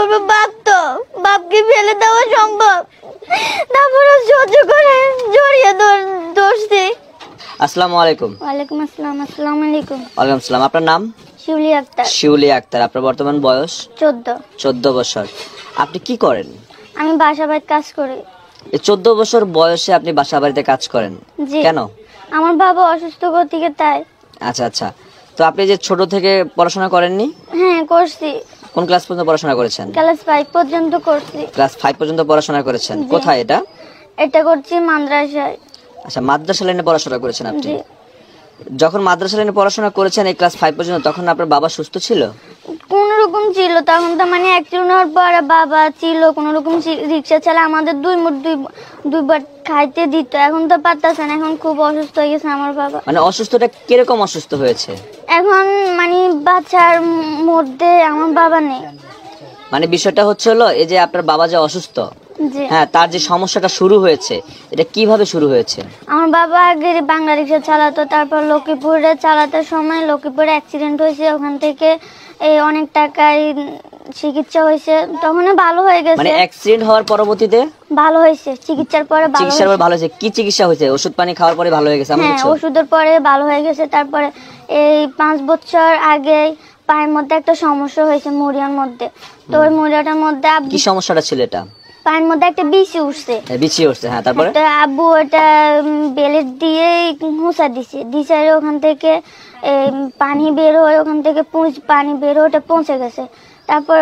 করবো? বাপ তো, বাপকে ফেলে দেওয়া সম্ভব? তারপরে সহ্য করে জড়িয়ে ধরছি। আসসালামু আলাইকুম। ওয়ালাইকুম আসসালাম। আসসালামু আলাইকুম। ওয়ালাইকুম আসসালাম। আপনার নাম? শিউলি আক্তার। শিউলি আক্তার। আপনার বর্তমান বয়স? 14। 14 বছর। আপনি কি করেন? আমি বাসা বাড়িতে কাজ করি। এই 14 বছর বয়সে আপনি বাসা বাড়িতে কাজ করেন কেন? আমার বাবা অসুস্থ গতিকে, তাই। আচ্ছা আচ্ছা। তো আপনি যে ছোট থেকে পড়াশোনা করেননি? হ্যাঁ, করছি। কোন ক্লাস পর্যন্ত পড়াশোনা করেছেন? ক্লাস 5 পর্যন্ত করছি। ক্লাস 5 পর্যন্ত পড়াশোনা করেছেন। কোথায় এটা? এটা করছি মাদ্রাসায়। আচ্ছা, মাদ্রাসা লাইনে পড়াশোনা করেছেন আপনি। জি। যখন মাদ্রাসা লাইনে পড়াশোনা করেছেন এই ক্লাস 5 পর্যন্ত, তখন আপনার বাবা সুস্থ ছিল? কোন রকম ছিল তখন, তো মানে অ্যাক্সিডেন্ট হওয়ার পরে বাবা ছিল কোন রকম, রিক্সা চালা আমাদের দুইবার খাইতে দিত। এখন তো পারতাছে না, এখন খুব অসুস্থ হয়ে গেছে আমার বাবা। মানে অসুস্থটা কিরকম অসুস্থ হয়েছে? এখন মানে বাচ্চার মধ্যে আমার বাবা নেই। মানে বিষয়টা হচ্ছে হলো এই যে আপনার বাবা যে অসুস্থ, হ্যাঁ, তার যে সমস্যাটা শুরু হয়েছে এটা কিভাবে শুরু হয়েছে? আমার বাবা আগে বাংলা রিক্সা চালাতো, তারপর লক্ষ্মীপুরে চালাতে সময় লক্ষ্মীপুরে অ্যাক্সিডেন্ট হয়েছে, ওখান থেকে অনেক টাকায় চিকিৎসা হয়েছে, তখন ভালো হয়ে গেছে। মানে অ্যাক্সিডেন্ট হওয়ার পরবর্তীতে ভালো হয়েছে, চিকিৎসার পরে ভালো হয়েছে। কি চিকিৎসা হয়েছে? ওষুধ পানি খাওয়ার পরে ভালো হয়ে গেছে? হ্যাঁ, ওষুধের পরে ভালো হয়ে গেছে। তারপরে এই 5 বছর আগে পায়ের মধ্যে একটা সমস্যা হয়েছে, মুড়িয়ার মধ্যে। তো ওই মুড়িয়াটার মধ্যে কি সমস্যাটা ছিল? এটা পায়ের মধ্যে একটা বিচি উঠছে। হ্যাঁ, তারপরে আব্বু ওটা বেলেট দিয়ে ঘুষা দিছে ওখান থেকে পানি বের হয়ে, ওখান থেকে পানি বের হয়ে ওটা পৌঁছে গেছে। তারপর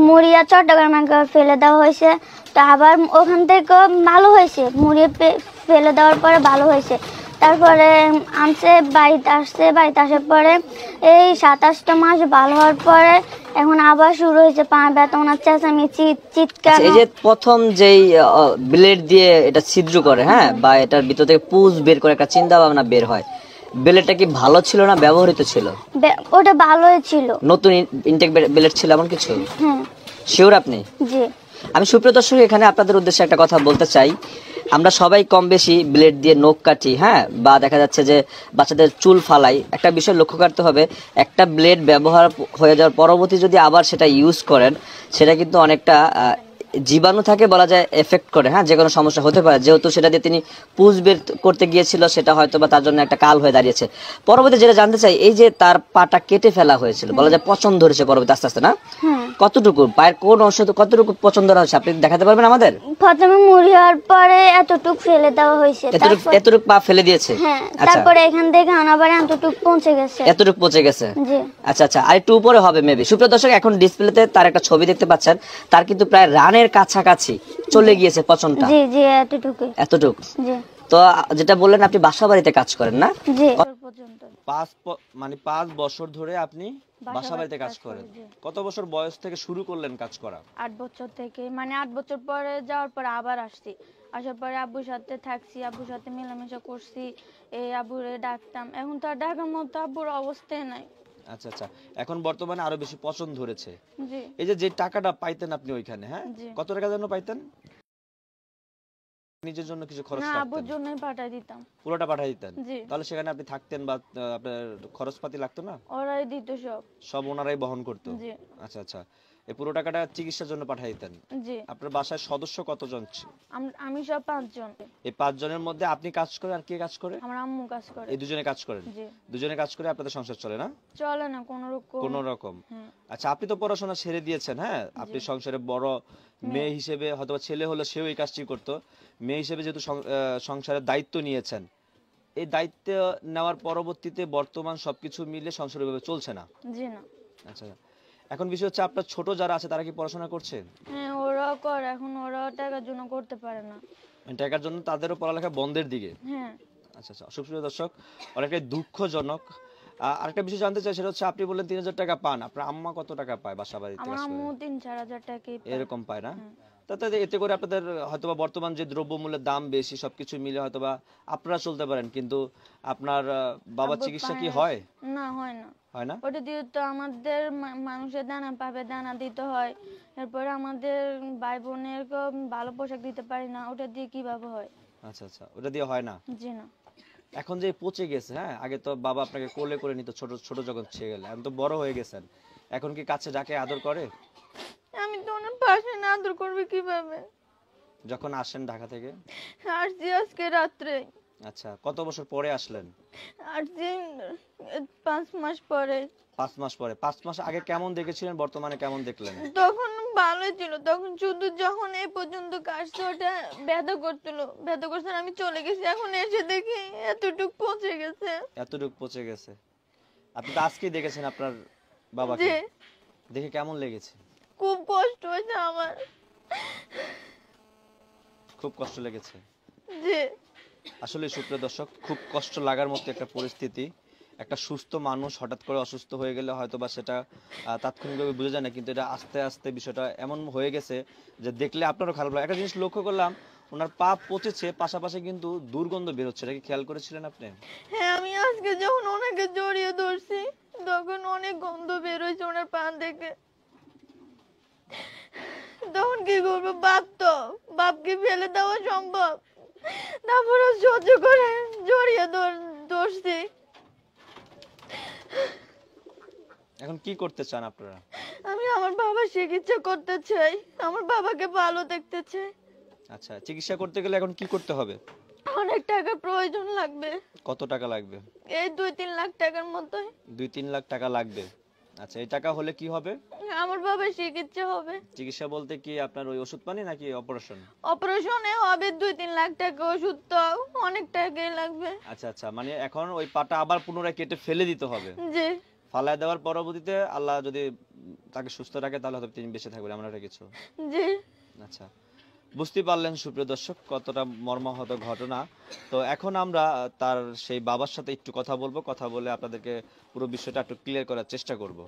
মুড়িয়া চট্টগ্রামে ফেলে দেওয়া হয়েছে। তো আবার ওখান থেকে ভালো হয়েছে, মুড়িয়ে ফেলে দেওয়ার পরে ভালো হয়েছে। তারপরে বাড়িতে আসার পরে এই 27টা মাস ভালো হওয়ার পরে এখন আবার শুরু হয়েছে পা ব্যথা, ওনার চেঁচামেচি, চিৎকার। এই যে প্রথম যেই ব্লেড দিয়ে এটা ছিদ্র করে, হ্যাঁ, বা এটার ভিতর থেকে পুষ বের করে একটা চিন্তা ভাবনা বের হয়, ব্লেডটা কি ভালো ছিল না ব্যবহৃত ছিল? ওটা ভালোই ছিল, নতুন ইনটেক ব্লেড ছিল এমন কিছু? হ্যাঁ। শিওর আপনি? জি। আমি সুপ্রিয় দর্শক এখানে আপনাদের উদ্দেশ্যে একটা কথা বলতে চাই। আমরা সবাই কম বেশি ব্লেড দিয়ে নখ কাটি, হ্যাঁ, বা দেখা যাচ্ছে যে বাচ্চাদের চুল ফালাই। একটা বিষয় লক্ষ্য করতে হবে, একটা ব্লেড ব্যবহার হয়ে যাওয়ার পরবর্তী যদি আবার সেটা ইউজ করেন, সেটা কিন্তু অনেকটা জীবাণু থাকে বলা যায়, এফেক্ট করে, হ্যাঁ, যে কোনো সমস্যা হতে পারে। যেহেতু সেটা দিয়ে তিনি পুষ বের করতে গিয়েছিল, সেটা হয়তো বা তার জন্য একটা কাল হয়ে দাঁড়িয়েছে। পরবর্তী যেটা জানতে চাই, এই যে তার পাটা কেটে ফেলা হয়েছিল, বলা যায় পচন ধরেছে পরবর্তী আস্তে আস্তে, না? কতটুকু পায়ের কোন অংশ কতটুকু পচন ধরা হয়েছে আপনি দেখাতে পারবেন আমাদের? প্রথমে মুড়ি হওয়ার পরে এতটুকু ফেলে দেওয়া হয়েছে, এতটুকু পা ফেলে দিয়েছে। হ্যাঁ, তারপরে এখান থেকে আনাবার এতটুকু পৌঁছে গেছে। এতটুকু পৌঁছে গেছে। জি। আচ্ছা আচ্ছা, আর একটু উপরে হবে মেবি। সুপ্রিয় দর্শক এখন ডিসপ্লেতে তার একটা ছবি দেখতে পাচ্ছেন, তার কিন্তু প্রায় রানের কাছাকাছি চলে গিয়েছে পচনটা। জি জি, এতটুকু। জি। তো যেটা বললেন আপনি বাসা বাড়িতে কাজ করেন, না? জি। 5 বছর ধরে আপনি বাসা বাড়িতে কাজ করেন। কত বছর বয়স থেকে শুরু করলেন কাজ করা? 8 বছর থেকে, মানে 8 বছর পরে যাওয়ার পর আবার আসছি। আসার পরে আব্বুর সাথে থাকছি, আব্বুর সাথে মেলামেশা করছি, এই আব্বুরে ডাকতাম। এখন তো আর ডাকার মতো আব্বুর অবস্থাই নাই। আচ্ছা আচ্ছা, এখন বর্তমানে আরো বেশি পছন্দ ধরেছে। জি। এই যে টাকাটা পাইতেন আপনি ওইখানে, হ্যাঁ, কত টাকা জন্য পাইতেন? নিজের জন্য কিছু খরচ করতেন? না, আব্বুর জন্যই পাঠাই দিতাম। পুরোটা পাঠাই দিতেন? জি। তাহলে সেখানে আপনি থাকতেন বা আপনার খরচপাতি লাগতো না? ওরাই দিত সব ওনারাই বহন করতো? জি। আচ্ছা আচ্ছা, এই পুরো টাকাটা চিকিৎসার জন্য পাঠাই দিতেন? জি। আপনার বাসায় সদস্য কতজন? আমি সব 5 জন। এই 5 জনের মধ্যে আপনি কাজ করেন আর কে কাজ করে? আমার আম্মু কাজ করে। এই দুজনে কাজ করেন? জি। দুজনে কাজ করে আপনাদের সংসার চলে, না? চলে না কোনো রকম। আচ্ছা, আপনি তো পড়াশোনা ছেড়ে দিয়েছেন, হ্যাঁ, আপনি সংসারে বড় মেয়ে হিসেবে, হয়তো ছেলে হলে সেও এই কাজটি করতো, মেয়ে হিসেবে যেহেতু সংসারের দায়িত্ব নিয়েছেন, এই দায়িত্ব নেওয়ার পরবর্তীতে বর্তমান সবকিছু মিলে সংসার ভাবে চলছে না? জি না। আচ্ছা, এখন বিষয় হচ্ছে আপনার ছোট যারা আছে তারা কি পড়াশোনা করছে? হ্যাঁ, ওরাও করে, এখন ওরাও টাকার জন্য করতে পারে না। টাকার জন্য তাদেরও পড়ালেখা বন্ধের দিকে? হ্যাঁ। আচ্ছা আচ্ছা, সুপ্রিয় দর্শক, অনেকটাই দুঃখজনক। আরেকটা বিষয় জানতে চাই, সেটা হচ্ছে আপনি বললেন 3000 টাকা পান, আপনার আম্মা কত টাকা পায় বাসা বাড়িতে? আমার আম্মু 3-4 টাকা এরকম পায়, না? তাতে এতে করে আপনাদের হয়তোবা বর্তমান যে দ্রব্যমূল্যের দাম বেশি, সবকিছু মিলে হয়তোবা আপনারা চলতে পারেন, কিন্তু আপনার বাবার চিকিৎসা কি হয়? না, হয় না। হয় না? ওটা দিয়ে তো আমাদের মানুষের দানা পাবে, দানা দিতে হয়। এরপরে আমাদের ভাই বোনের ভালো পোশাক দিতে পারি না, ওটা দিয়ে কিভাবে হয়? আচ্ছা আচ্ছা, ওটা দিয়ে হয় না? জি না। এখন যে পচে গেছে, হ্যাঁ, আগে তো বাবা আপনাকে কোলে করে নিত ছোট ছোট যখন ছেড়ে গেলে, এখন তো বড় হয়ে গেছেন, এখন কি কাছে ডাকে আদর করে? আমি তো পাশে না আদর করবে কিভাবে? যখন আসেন ঢাকা থেকে? আসছি আজকে রাত্রে। আচ্ছা, কত বছর পরে আসলেন? আসছি 5 মাস পরে। 5 মাস পরে। 5 মাস আগে কেমন দেখেছিলেন, বর্তমানে কেমন দেখলেন? তখন ভালোই ছিল, তখন শুধু যখন এই পর্যন্ত কাশছে ওটা ব্যথা করছিল, ব্যথা করছে আমি চলে গেছি, এখন এসে দেখি এতটুক পচে গেছে। এতটুকু পচে গেছে। আপনি তো আজকেই দেখেছেন আপনার বাবাকে, যে দেখে কেমন লেগেছে? খুব কষ্ট হয়েছে আমার। খুব কষ্ট লেগেছে। যে আসলে সুপ্রিয় দর্শক, খুব কষ্ট লাগার মতো একটা পরিস্থিতি। একটা সুস্থ মানুষ হঠাৎ করে অসুস্থ হয়ে গেলে হয়তো বা সেটা তাৎক্ষণিকভাবে বোঝা যায় না, কিন্তু এটা আস্তে আস্তে বিষয়টা এমন হয়ে গেছে যে দেখলে আপনারও খারাপ লাগে। একটা জিনিস লক্ষ্য করলাম, ওনার পা পচেছে, পাশাপাশি কিন্তু দুর্গন্ধ বেরোচ্ছে। এটা কি খেয়াল করেছিলেন আপনি? হ্যাঁ, আমি আজকে যখন ওনাকে জড়িয়ে ধরছি তখন অনেক গন্ধ বের হয়েছে ওনার পা থেকে। তখন কি করবো, বাপকে ফেলে দেওয়া সম্ভব? তারপরে সহ্য করে জড়িয়ে ধরছি। এখন কি করতে চান আপনারা? আমি আমার বাবার চিকিৎসা করতে চাই, আমার বাবাকে ভালো দেখতে চাই। আচ্ছা, চিকিৎসা করতে গেলে এখন কি করতে হবে? অনেক টাকা প্রয়োজন লাগবে। কত টাকা লাগবে? এই 2-3 লাখ টাকার মতো। 2-3 লাখ টাকা লাগবে। আচ্ছা, এই টাকা হলে কি হবে? আমার বাবার চিকিৎসা হবে। চিকিৎসা বলতে কি আপনার ওই ওষুধ পানি নাকি অপারেশন? অপারেশনে হবে 2-3 লাখ টাকা, ওষুধ তো অনেক টাকাই লাগবে। আচ্ছা আচ্ছা, মানে এখন ওই পাটা আবার পুনরায় কেটে ফেলে দিতে হবে। জি। ফালায় দেওয়ার পরবর্তীতে আল্লাহ যদি তাকে সুস্থ রাখে তাহলে হয়তো তিনি বেঁচে থাকবেন, এমন একটা কিছু। জি। আচ্ছা, বুঝতে পারলেন সুপ্রিয় দর্শক কতটা মর্মাহত ঘটনা। তো এখন আমরা তার সেই বাবার সাথে একটু কথা বলবো, কথা বলে আপনাদেরকে পুরো বিষয়টা একটু ক্লিয়ার করার চেষ্টা করব।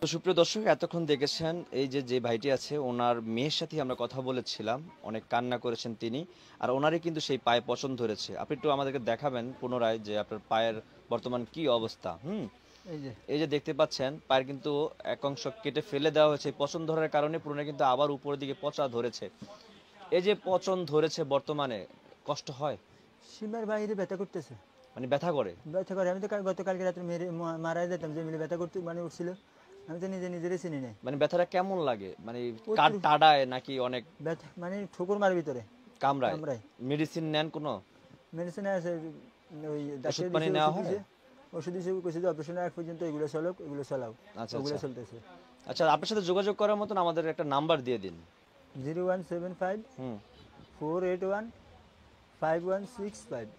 তো সুপ্রিয় দর্শক, এতক্ষণ দেখেছেন এই যে ভাইটি আছে ওনার মেয়ের সাথে আমরা কথা বলেছিলাম, অনেক কান্না করেছেন তিনি, আর ওনারই কিন্তু সেই পায়ে পছন্দ ধরেছে। আপনি একটু আমাদেরকে দেখাবেন পুনরায় যে আপনার পায়ের বর্তমান কি অবস্থা? এই যে দেখতে পাচ্ছেন পায়ের কিন্তু এক অংশ কেটে ফেলে দেওয়া হয়েছে, পছন্দ ধরার কারণে পুনরায় কিন্তু আবার উপরের দিকে পচা ধরেছে। এই যে পচন ধরেছে বর্তমানে কষ্ট হয়? সীমার বাইরে ব্যথা করতেছে, মানে ব্যথা করে? ব্যথা করে। আমি তো গতকালকে রাত্রে মারা যেতাম, যে মিলে ব্যথা করতে মানে উঠছিল, আমি তো নিজেরই চিনি নাই। মানে ব্যথাটা কেমন লাগে, মানে কাট টাডায় নাকি অনেক ব্যথা মানে ঠুকুর মার ভিতরে কামড়ায়? কামড়ায়। মেডিসিন নেন কোনো? মেডিসিন আছে, ওই ওষুধ পানি নেওয়া হয়? ওষুধ হিসেবে কইছে যে অপারেশনের আগ পর্যন্ত এগুলো চলো, এগুলো চালাও। আচ্ছা ওগুলো আচ্ছা চলতেছে। আচ্ছা, আপনার সাথে যোগাযোগ করার মতন আমাদের একটা নাম্বার দিয়ে দিন। 0175 481 5165।